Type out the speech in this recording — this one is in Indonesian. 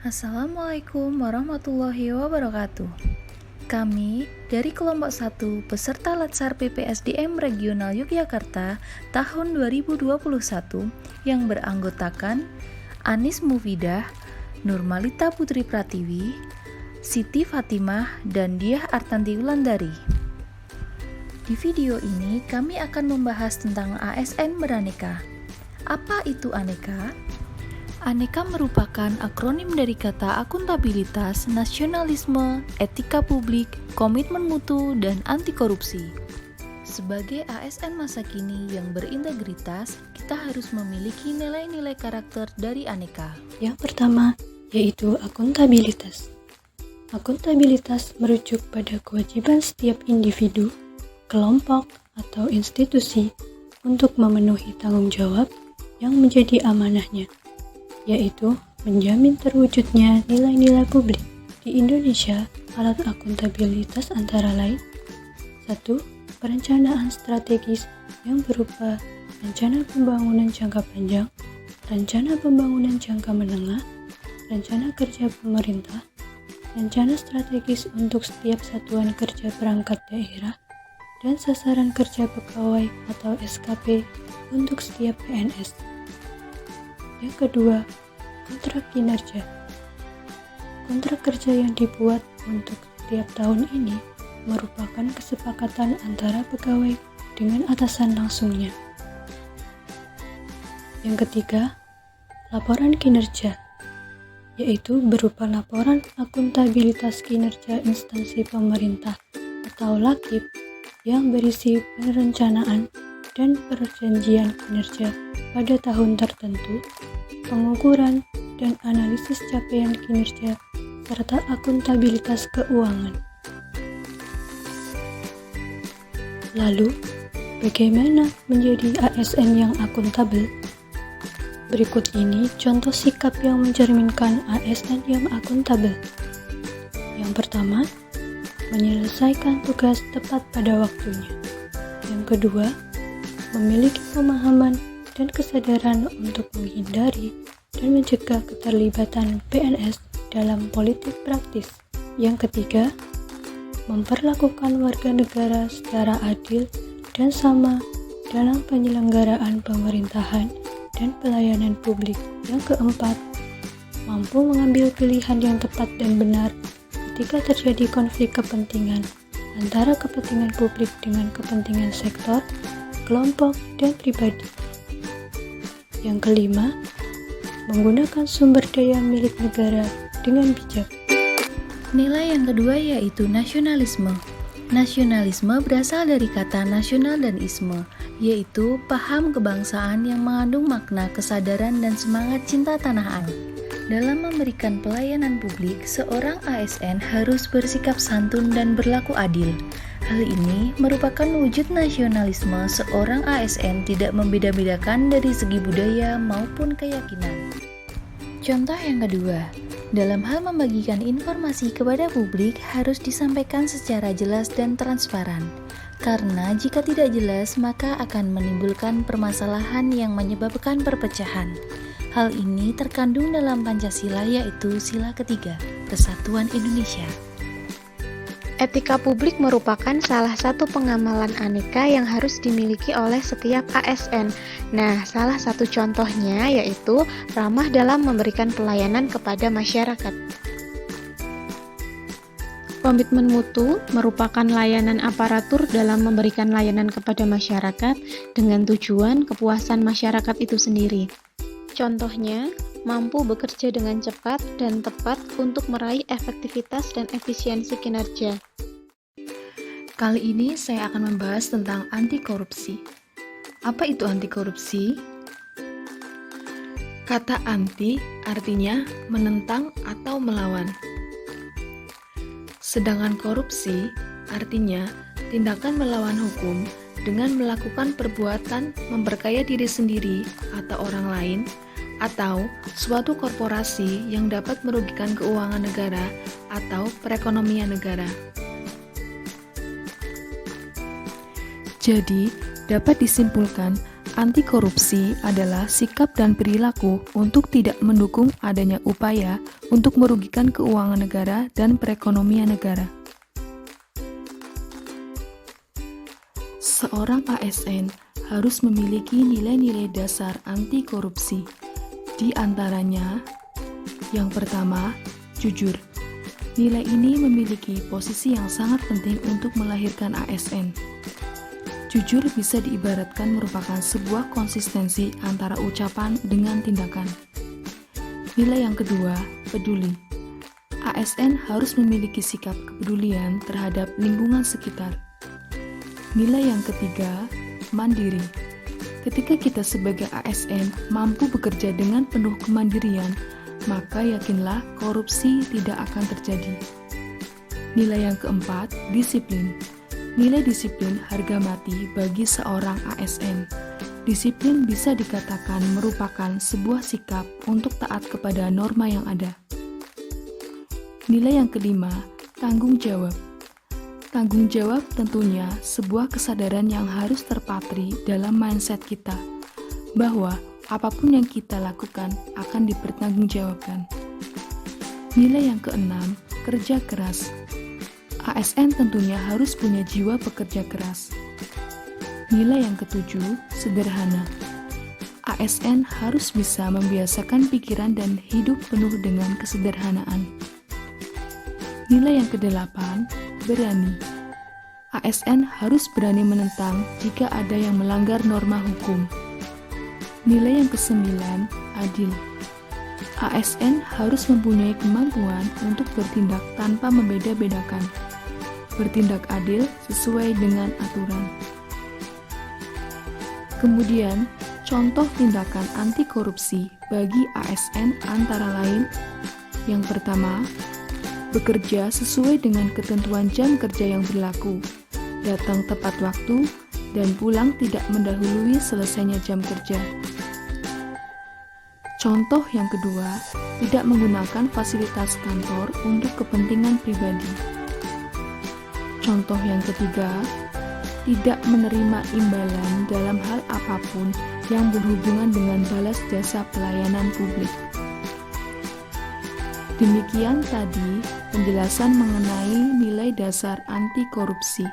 Assalamualaikum warahmatullahi wabarakatuh. Kami dari kelompok 1 peserta Latsar PPSDM Regional Yogyakarta tahun 2021 yang beranggotakan Anis Mufidah, Nurmalita Putri Pratiwi, Siti Fatimah, dan Diah Artanti Wulandari. Di video ini kami akan membahas tentang ASN beraneka. Apa itu aneka? Aneka merupakan akronim dari kata akuntabilitas, nasionalisme, etika publik, komitmen mutu, dan anti korupsi. Sebagai ASN masa kini yang berintegritas, kita harus memiliki nilai-nilai karakter dari aneka. Yang pertama, yaitu akuntabilitas. Akuntabilitas merujuk pada kewajiban setiap individu, kelompok, atau institusi untuk memenuhi tanggung jawab yang menjadi amanahnya, yaitu menjamin terwujudnya nilai-nilai publik. Di Indonesia, alat akuntabilitas antara lain 1. Perencanaan strategis yang berupa rencana pembangunan jangka panjang, rencana pembangunan jangka menengah, rencana kerja pemerintah, rencana strategis untuk setiap satuan kerja perangkat daerah, dan sasaran kerja pegawai atau SKP untuk setiap PNS. Yang kedua, kontrak kinerja. Kontrak kerja yang dibuat untuk setiap tahun ini merupakan kesepakatan antara pegawai dengan atasan langsungnya. Yang ketiga, laporan kinerja, yaitu berupa laporan akuntabilitas kinerja instansi pemerintah atau LAKIP yang berisi perencanaan dan perjanjian kinerja pada tahun tertentu, pengukuran dan analisis capaian kinerja, serta akuntabilitas keuangan. Lalu, bagaimana menjadi ASN yang akuntabel? Berikut ini contoh sikap yang mencerminkan ASN yang akuntabel. Yang pertama, menyelesaikan tugas tepat pada waktunya. Yang kedua, memiliki pemahaman dan kesadaran untuk menghindari dan mencegah keterlibatan PNS dalam politik praktis. Yang ketiga, memperlakukan warga negara secara adil dan sama dalam penyelenggaraan pemerintahan dan pelayanan publik. Yang keempat, mampu mengambil pilihan yang tepat dan benar ketika terjadi konflik kepentingan antara kepentingan publik dengan kepentingan sektor, kelompok, dan pribadi. Yang kelima, menggunakan sumber daya milik negara dengan bijak. Nilai yang kedua yaitu nasionalisme. Nasionalisme berasal dari kata nasional dan isme, yaitu paham kebangsaan yang mengandung makna kesadaran dan semangat cinta tanah air. Dalam memberikan pelayanan publik, seorang ASN harus bersikap santun dan berlaku adil. Hal ini merupakan wujud nasionalisme seorang ASN tidak membeda-bedakan dari segi budaya maupun keyakinan. Contoh yang kedua, dalam hal membagikan informasi kepada publik harus disampaikan secara jelas dan transparan. Karena jika tidak jelas, maka akan menimbulkan permasalahan yang menyebabkan perpecahan. Hal ini terkandung dalam Pancasila, yaitu sila ketiga, Persatuan Indonesia. Etika publik merupakan salah satu pengamalan aneka yang harus dimiliki oleh setiap ASN. Nah, salah satu contohnya yaitu ramah dalam memberikan pelayanan kepada masyarakat. Komitmen mutu merupakan layanan aparatur dalam memberikan layanan kepada masyarakat dengan tujuan kepuasan masyarakat itu sendiri. Contohnya, mampu bekerja dengan cepat dan tepat untuk meraih efektivitas dan efisiensi kinerja. Kali ini saya akan membahas tentang anti korupsi. Apa itu anti korupsi? Kata anti artinya menentang atau melawan. Sedangkan korupsi artinya tindakan melawan hukum dengan melakukan perbuatan memperkaya diri sendiri atau orang lain, atau suatu korporasi yang dapat merugikan keuangan negara atau perekonomian negara. Jadi, dapat disimpulkan Anti korupsi adalah sikap dan perilaku untuk tidak mendukung adanya upaya untuk merugikan keuangan negara dan perekonomian negara. Seorang ASN harus memiliki nilai-nilai dasar anti korupsi. Di antaranya, yang pertama, jujur. Nilai ini memiliki posisi yang sangat penting untuk melahirkan ASN. Jujur bisa diibaratkan merupakan sebuah konsistensi antara ucapan dengan tindakan. Nilai yang kedua, peduli. ASN harus memiliki sikap kepedulian terhadap lingkungan sekitar. Nilai yang ketiga, mandiri. Ketika kita sebagai ASN mampu bekerja dengan penuh kemandirian, maka yakinlah korupsi tidak akan terjadi. Nilai yang keempat, disiplin. Nilai disiplin harga mati bagi seorang ASN. Disiplin bisa dikatakan merupakan sebuah sikap untuk taat kepada norma yang ada. Nilai yang kelima, tanggung jawab. Tanggung jawab tentunya sebuah kesadaran yang harus terpatri dalam mindset kita, bahwa apapun yang kita lakukan akan dipertanggungjawabkan. Nilai yang keenam, kerja keras. ASN tentunya harus punya jiwa pekerja keras. Nilai yang ketujuh, sederhana. ASN harus bisa membiasakan pikiran dan hidup penuh dengan kesederhanaan. Nilai yang kedelapan, berani. ASN harus berani menentang jika ada yang melanggar norma hukum. Nilai yang kesembilan, adil. ASN harus mempunyai kemampuan untuk bertindak tanpa membeda-bedakan. Bertindak adil sesuai dengan aturan. Kemudian, contoh tindakan anti korupsi bagi ASN antara lain: yang pertama, bekerja sesuai dengan ketentuan jam kerja yang berlaku, datang tepat waktu, dan pulang tidak mendahului selesainya jam kerja. Contoh yang kedua, tidak menggunakan fasilitas kantor untuk kepentingan pribadi. Contoh yang ketiga, tidak menerima imbalan dalam hal apapun yang berhubungan dengan balas jasa pelayanan publik. Demikian tadi penjelasan mengenai nilai dasar anti korupsi.